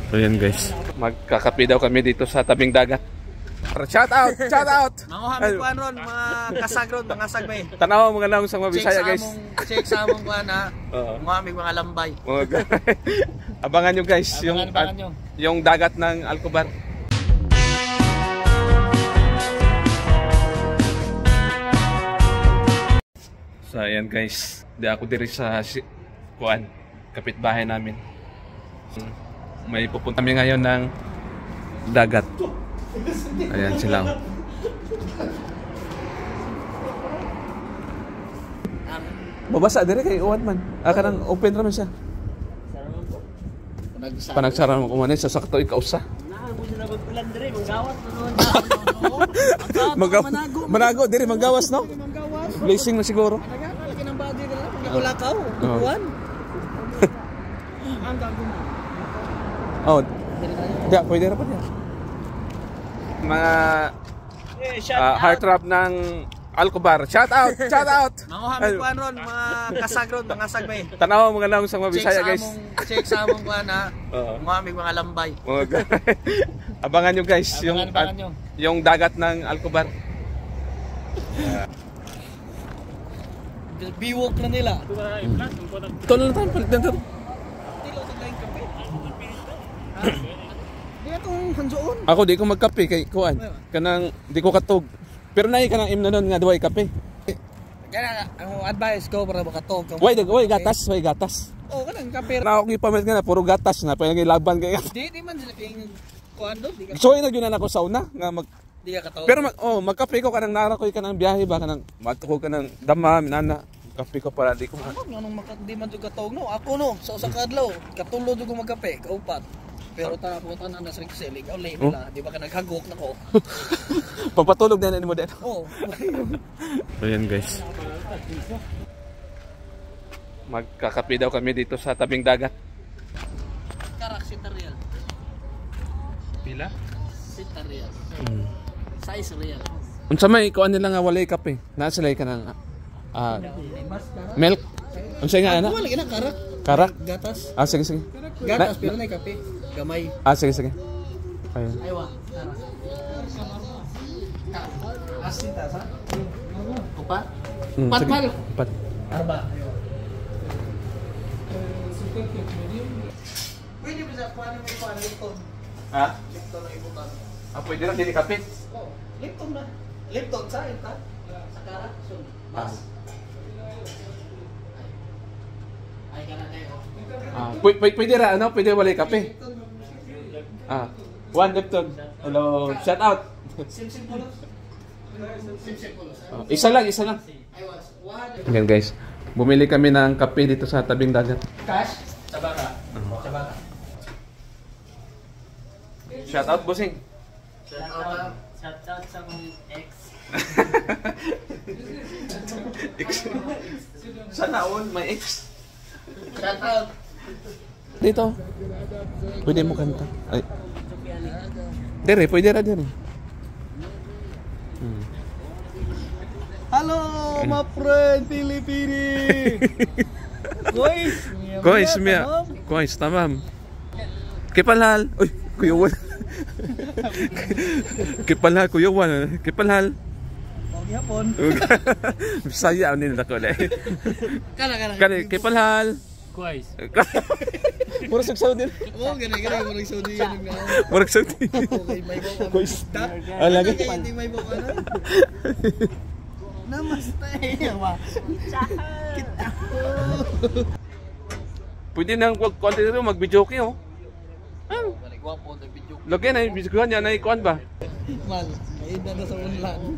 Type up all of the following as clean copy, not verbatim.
So yan guys, magkakape daw kami dito sa tabing dagat. Shout out! Shout out! Manguhamit ko ron, mga kasagron, mga sagbay. Tanaw mga lang sa mga Bisaya guys. Check sa among kuan ha. Manguhamit mga lambay. Abangan nyo guys, yung dagat ng Alcobar. So ayan guys, di ako diri sa kuan, kapitbahay namin. May pupunta kami ngayon ng dagat. Ayan sila. Babasa dire kay uwan man. Kanang open ra man siya. Panagsara mo kumanin sa sakto ikaw sa. Manago dire manggawas no? Blessing na siguro. Laki ng body nila pag nakulakaw, uwan. Ang gagawin. Oh. Diya, pwede na pa niya. Mga heartthrob ng Alcobar. Shout out! Shout out! Manguhamit ko ron, mga kasagron, mga sagbay. Tanaw mga lang sa mga Bisaya guys. Check sa among kuan ha. Manguhamit mga lambay. Abangan nyo guys, yung dagat ng Alcobar. Biwok na nila. Ito na lang tayo, palit na tayo. Ako di ko magkape kay kuan. Kanang di ko katog. Pero nay kanang imna nun nga duway kape. Kana ang advice ko para makatog. Way gatas, way gatas. Oh, kanang kape. Na ako gipamet nga na puro gatas na pwede laban kay. Di man sila kay kuan do. So ay nagyunan ako sauna nga mag di ka katog. Pero magkape ko kanang nara ko kanang biyahe ba kanang matukog kanang dama minana. Kape ko para di ko. Anong di man jud katog no. Ako no sa usa ka adlaw katulo jud ko magkape, kaupat. Pero taputan na sa selig, late nila, di ba ka naghagok na ko? Papatulog na mo din. Oo. So yan guys. Magkakape daw kami dito sa tabing dagat. Karak si Tariel. Pila? Si Tariel. Size real. Unsa may kuan nila nga walay kape? Naa sila kanang milk. Unsa nga ana? Wala gina karak. Karak? Gatas. Sige sige. Gatas pero na kape. Gamay. Sige sige. Ayun. Aywa. Asinta sa? Upat? Patmal. Pat. Arba. Pwede ba sa kuan mo kuan Lipton? Ha? Lipton na ibutan. Pwede ra dili kape? Oh, Lipton na. Lipton sa ita. Sa karak sun. Mas. Ay kana kayo. Pwede ra ano? Pwede walay kape? One Lipton. Hello, shout out. Simsim pulos. Simsim pulos. Isa lang. Yan guys. Bumili kami ng kape dito sa tabing dagat. Cash? Sabaka. Sabaka. Shout out bossing. Shout out sa mong ex. Sana all my ex. Shout out. Dito. Pwede mo kanta. Ay. Dire, pwede ra dire. Halo, my friend Pilipini. Guys, tamam. Kipalhal. Uy, Kuya Juan. Kipalhal. Magyapon. Saya ni nila ko le. Kana kipalhal. Guys. Murag sagsaw din. Oh, gana murag saw din yung na. Murag sagsaw din. Okay, may bo. Guys. Lagi hindi may bo kana. Namaste. Kita. Pwede nang content dito mag-video kayo. Balik gwapo na video. Lagyan na video niya na ikuan ba? Mal, may ida na sa online.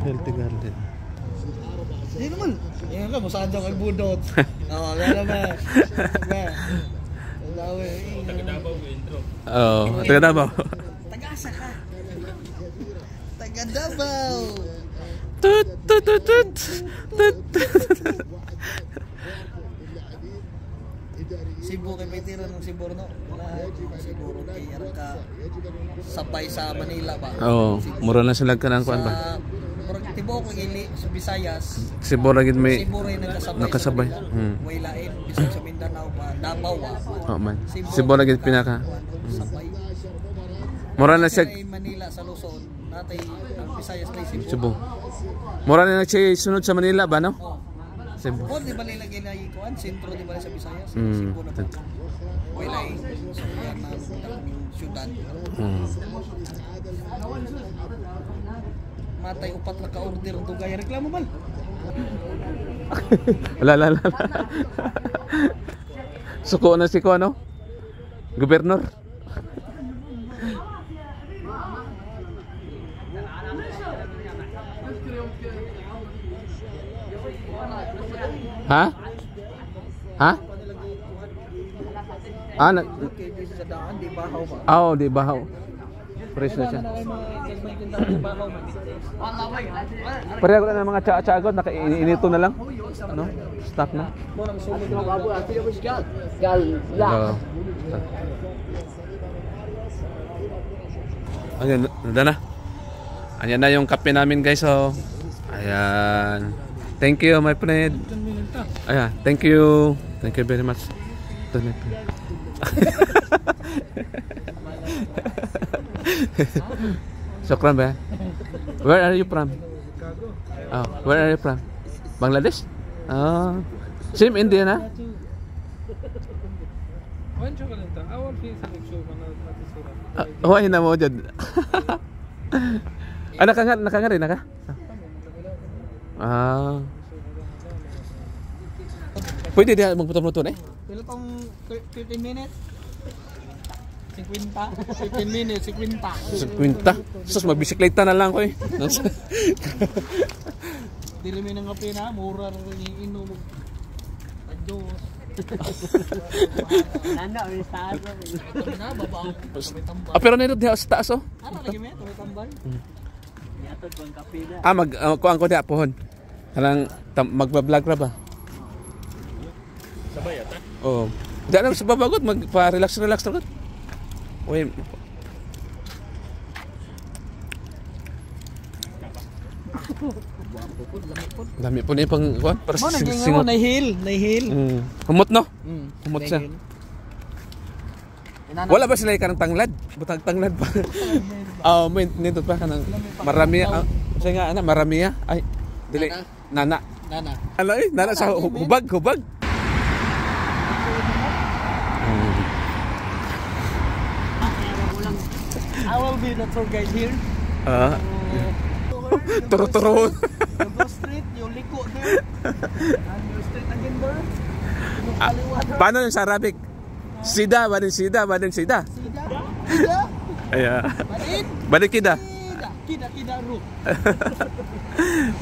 Healthy garden. Hindi naman. Yan ka, masaan dyan kagbudot. Oo, gano'n ba? Taga-Davao mo intro. Oo, taga-Davao. Taga-asa ka. Taga-Davao. Tut. Cebu kay Petira ng Cebu no. Siguro kay ka sabay sa Manila ba? Oo, mura na sila ka ng kuan ba? Murag tibok ko ili sa Visayas. Cebu lagi may Cebu rin nakasabay. Way lain bisag sa Mindanao pa Davao Oh man. Cebu lagi pinaka. sabay. Mura na siya Sa Manila sa Luzon, natay ang Visayas na Cebu. Cebu. Mura na siya sunod sa Manila ba no? Oh. Cebu. Kung di ba nilagay na ikuan, sentro di ba sa Visayas? Mm. Cebu na po. Way lain. So yan na syudad. Matay upat na ka-order to gaya reklamo bal. Wala. Suko na si ko ano? Gobernador. Ha? Ha? Nag Okay, this sa daan di bahaw ba? oh, di bahaw. Fresh na siya. Pareho na ng mga tsa-tsagod, nakainito na lang. Ano? Stock na. Oo. Ayan, nanda na. Ayan na yung kape namin guys. So, ayan. Thank you my friend. Ayan, thank you. Thank you very much. Shukran ba? Where are you from? Oh, where are you from? Bangladesh? Oh. Same India na? Huwag na mo dyan. Nakanga rin, naka? Ah. Pwede dia magputo-puto eh? Pila tong 15 minutes? 50? 15 minutes, 50. 50? Sus, magbisikleta na lang ko eh. Dili mi nang kape na, mura rin inom. Adios. Nanda, may taas. Na, babaw. Pero nito diha sa taas oh. Ano lagi mi? Tuloy tambay. Yatod ko ang kape na. Kuang ko diha pohon. Kanang magba-vlog ra ba? Sabay ata? Oo. Diyan na sa babagot, magpa-relax ra gud. Uy. Dami po na pang kuan para Mo naging ano, nahil. Humot no? Humot siya. Wala ba sila kanang tanglad? Butang tanglad pa. May nindot pa kanang marami sa nga ana marami ay dili nana. Nana sa hubag. I will be the tour guide here. Turo-turo. You go straight, you liko there. And you straight again there. Paano yung sa Arabic? Sida. Sida? Ayan. Badin? Kida. Kida ru.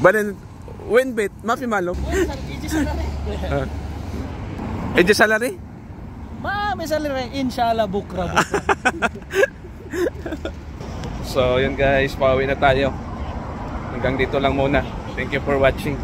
Badin win bit, mafi malo. Eje salary? May salary inshallah bukra. So yun guys, pauwi na tayo. Hanggang dito lang muna. Thank you for watching.